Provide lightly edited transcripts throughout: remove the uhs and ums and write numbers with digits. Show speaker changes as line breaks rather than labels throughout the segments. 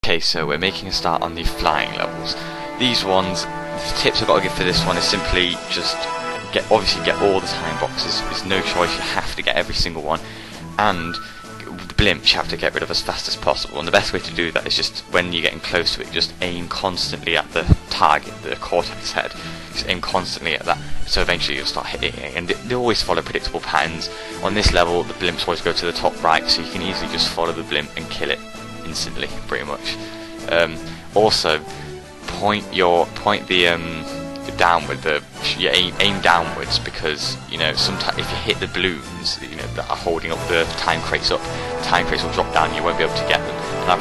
Okay, so we're making a start on the flying levels. These ones, the tips I've got to give for this one is simply just obviously get all the time boxes. There's no choice, you have to get every single one. And the blimps you have to get rid of as fast as possible. And the best way to do that is just when you're getting close to it, just aim constantly at the target, the cortex head. Just aim constantly at that, so eventually you'll start hitting it. And they always follow predictable patterns. On this level, the blimps always go to the top right, so you can easily just follow the blimp and kill it instantly, pretty much. Also, point the downward, aim downwards, because sometimes if you hit the balloons that are holding up the time crates up, the time crates will drop down, you won't be able to get them. And I've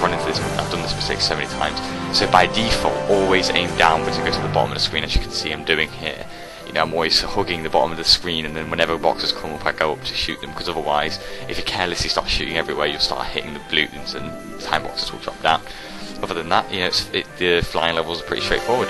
done this mistake so many times. So by default, always aim downwards and go to the bottom of the screen, as you can see I'm doing here. I'm always hugging the bottom of the screen, and then whenever boxes come up I go up to shoot them, because otherwise if you carelessly start shooting everywhere you'll start hitting the balloons and time boxes will drop down. Other than that, the flying levels are pretty straightforward.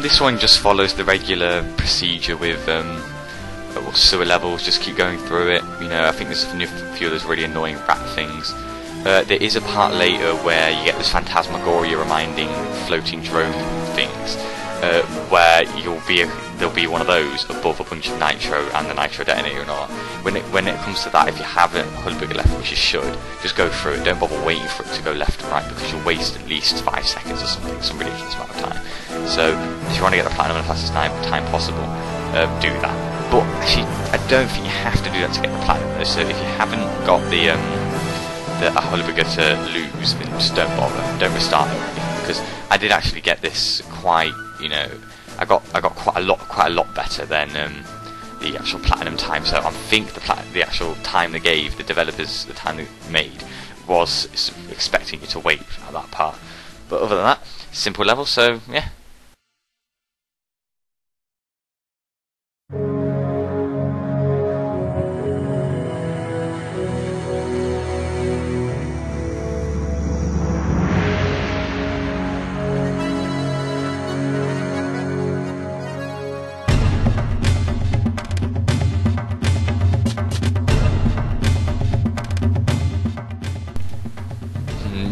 This one just follows the regular procedure with sewer levels, just keep going through it. I think there's a few of those really annoying rat things. There is a part later where you get this phantasmagoria reminding floating drone things, where there'll be one of those above a bunch of nitro and the nitro detonator and all. When it comes to that, if you haven't Hulbig left, which you should, just go through it. Don't bother waiting for it to go left and right, because you'll waste at least 5 seconds or something, some ridiculous amount of time. So if you want to get the platinum in the fastest time possible, do that. But actually, I don't think you have to do that to get the platinum though. So if you haven't got the Hulbiger to lose, then just don't bother. Don't restart it, because I did actually get this quite, I got quite a lot better than the actual platinum time. So I think the actual time they gave the developers, the time they made, was expecting you to wait at that part. But other than that, simple level. So yeah.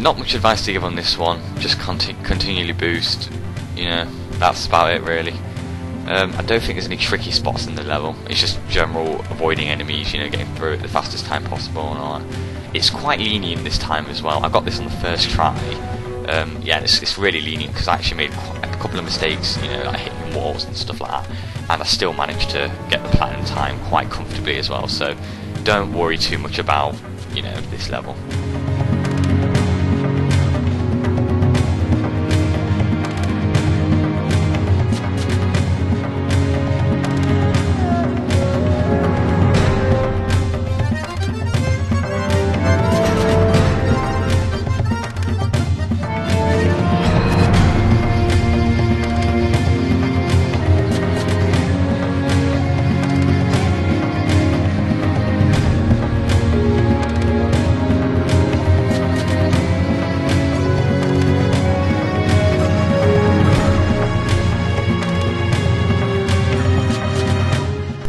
Not much advice to give on this one, just continually boost, that's about it really. I don't think there's any tricky spots in the level, it's just general avoiding enemies, getting through it the fastest time possible and all that. It's quite lenient this time as well. I got this on the first try. Yeah, it's really lenient, because I actually made a couple of mistakes, like hitting walls and stuff like that, and I still managed to get the platinum time quite comfortably as well, so don't worry too much about, this level.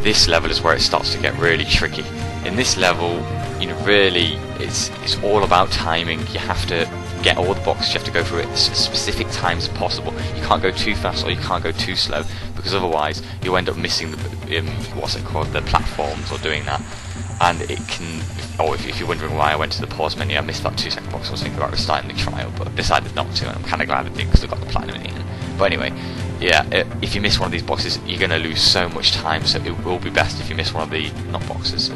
this level is where it starts to get really tricky. In this level, you know, really, it's all about timing. You have to get all the boxes, you have to go through it at specific times as possible. You can't go too fast or you can't go too slow, because otherwise you'll end up missing the the platforms or doing that. And it can, if you're wondering why I went to the pause menu, I missed that 2-second box. I was thinking about restarting the trial, but decided not to, and I'm kind of glad I did because I got the platinum in the end. But anyway, yeah, if you miss one of these boxes, you're going to lose so much time, so it will be best if you miss one of the, not boxes,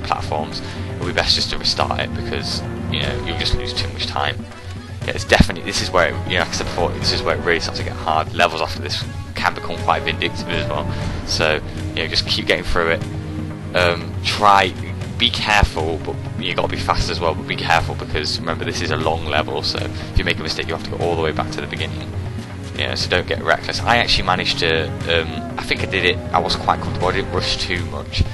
platforms, it will be best just to restart it, because, you know, you'll just lose too much time. Yeah, it's definitely, this is where, you know, like I said before, this is where it really starts to get hard. Levels after this can become quite vindictive as well, so, you know, just keep getting through it. Be careful, but you got to be fast as well, but be careful, because remember, this is a long level, so if you make a mistake you have to go all the way back to the beginning. Yeah, so don't get reckless. I actually managed to, I think I did it, I was quite comfortable, I didn't rush too much,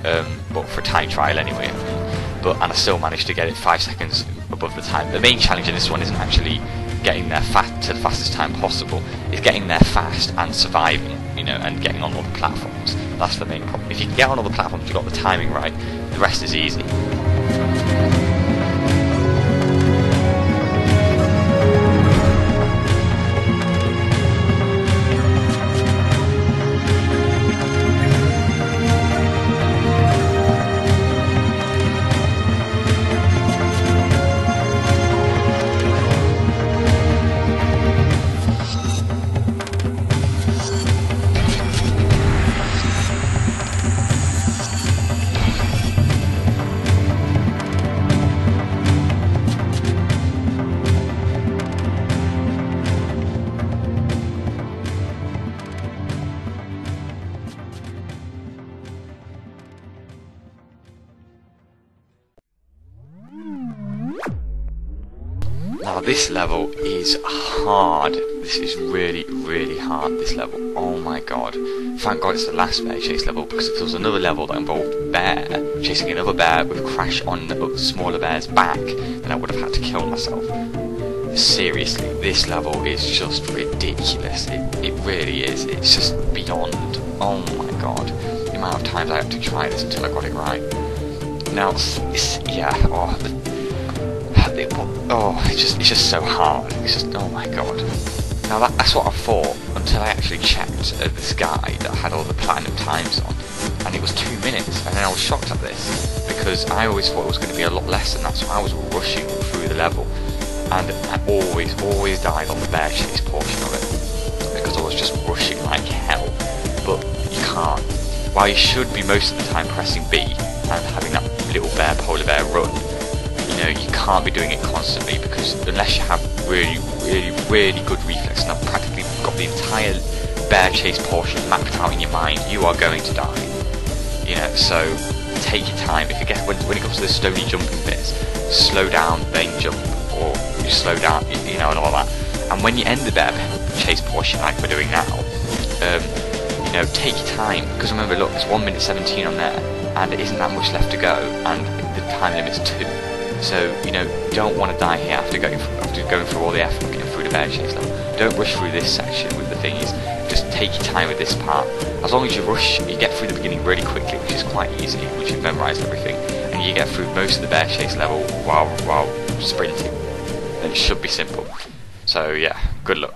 but for a time trial anyway, and I still managed to get it 5 seconds above the time. The main challenge in this one isn't actually getting there to the fastest time possible, it's getting there fast and surviving, you know, and getting on all the platforms. That's the main problem. If you can get on all the platforms, you've got the timing right, the rest is easy. Now this level is hard. This is really, really hard, this level. Oh my god. Thank god it's the last bear chase level, because if there was another level that involved bear chasing another bear with crash on the smaller bear's back, then I would have had to kill myself. Seriously, this level is just ridiculous. It really is. It's just beyond. Oh my god. The amount of times I had to try this until I got it right. Now, it's just so hard. It's just, oh my god. Now that's what I thought until I actually checked this guide that had all the platinum times on, and it was 2 minutes, and then I was shocked at this, because I always thought it was going to be a lot less than that, so I was rushing through the level, and I always died on the bear chase portion of it, because I was just rushing like hell. But you can't. While you should be most of the time pressing B and having that little polar bear run, you know, you can't be doing it constantly, because unless you have really good reflex, and I've practically got the entire bear chase portion mapped out in your mind, you are going to die. You know, so take your time. If you get when it comes to the stony jumping bits, slow down, then jump, or you slow down, you know, and all that. And when you end the bear chase portion like we're doing now, you know, take your time, because remember, look, it's 1 minute 17 on there, and it isn't that much left to go, and the time limit's 2. So, you know, don't want to die here after going through all the effort of getting through the bear chase level. Don't rush through this section with the thingies. Just take your time with this part. As long as you rush, you get through the beginning really quickly, which is quite easy once you've memorised everything, and you get through most of the bear chase level while sprinting, then it should be simple. So yeah, good luck.